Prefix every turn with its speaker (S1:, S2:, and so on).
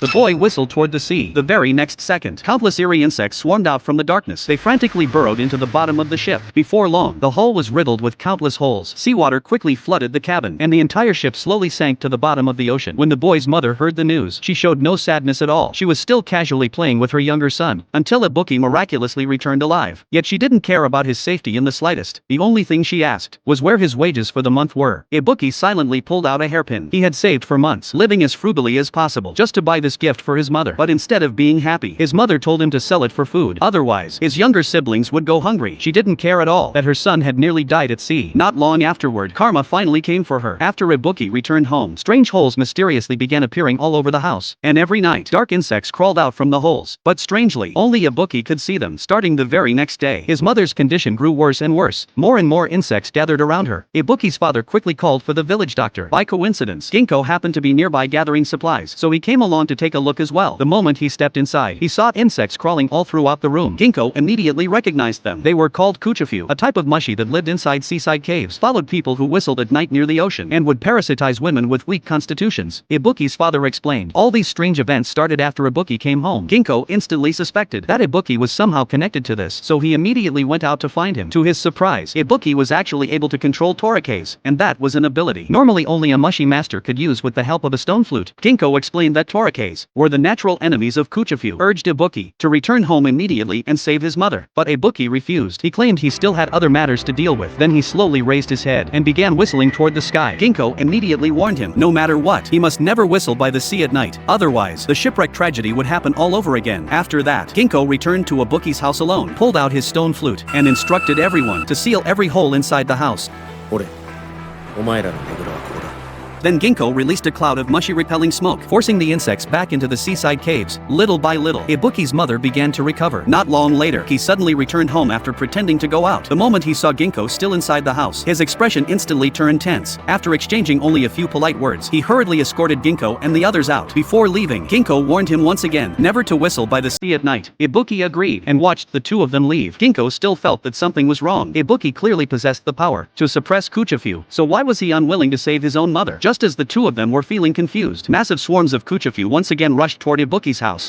S1: The boy whistled toward the sea. The very next second, countless eerie insects swarmed out from the darkness. They frantically burrowed into the bottom of the ship. Before long, the hull was riddled with countless holes. Seawater quickly flooded the cabin, and the entire ship slowly sank to the bottom of the ocean. When the boy's mother heard the news, she showed no sadness at all. She was still casually playing with her younger son, until Ibuki miraculously returned alive. Yet she didn't care about his safety in the slightest. The only thing she asked was where his wages for the month were. Ibuki silently pulled out a hairpin. He had saved for months, living as frugally as possible, just to buy this gift for his mother. But instead of being happy, his mother told him to sell it for food. Otherwise, his younger siblings would go hungry. She didn't care at all that her son had nearly died at sea. Not long afterward, karma finally came for her. After Ibuki returned home, strange holes mysteriously began appearing all over the house. And every night, dark insects crawled out from the holes. But strangely, only Ibuki could see them. Starting the very next day, his mother's condition grew worse and worse. More and more insects gathered around her. Ibuki's father quickly called for the village doctor. By coincidence, Ginko happened to be nearby gathering supplies, so he came along to take a look as well. The moment he stepped inside, he saw insects crawling all throughout the room. Ginko immediately recognized them. They were called Kuchifue, a type of mushi that lived inside seaside caves, followed people who whistled at night near the ocean, and would parasitize women with weak constitutions. Ibuki's father explained. All these strange events started after Ibuki came home. Ginko instantly suspected that Ibuki was somehow connected to this, so he immediately went out to find him. To his surprise, Ibuki was actually able to control toraques, and that was an ability normally only a mushi master could use with the help of a stone flute. Ginko explained that toraques were the natural enemies of Kuchifue, urged Ibuki to return home immediately and save his mother. But Ibuki refused. He claimed he still had other matters to deal with. Then he slowly raised his head and began whistling toward the sky. Ginko immediately warned him, no matter what, he must never whistle by the sea at night. Otherwise, the shipwreck tragedy would happen all over again. After that, Ginko returned to Ibuki's house alone, pulled out his stone flute, and instructed everyone to seal every hole inside the house.
S2: 俺、お前らのねぐらはここだ。
S1: Then Ginko released a cloud of mushi-repelling smoke, forcing the insects back into the seaside caves. Little by little, Ibuki's mother began to recover. Not long later, he suddenly returned home after pretending to go out. The moment he saw Ginko still inside the house, his expression instantly turned tense. After exchanging only a few polite words, he hurriedly escorted Ginko and the others out. Before leaving, Ginko warned him once again never to whistle by the sea at night. Ibuki agreed and watched the two of them leave. Ginko still felt that something was wrong. Ibuki clearly possessed the power to suppress Kuchifue, so why was he unwilling to save his own mother? Just as the two of them were feeling confused, massive swarms of Kuchifue once again rushed toward Ibuki's house.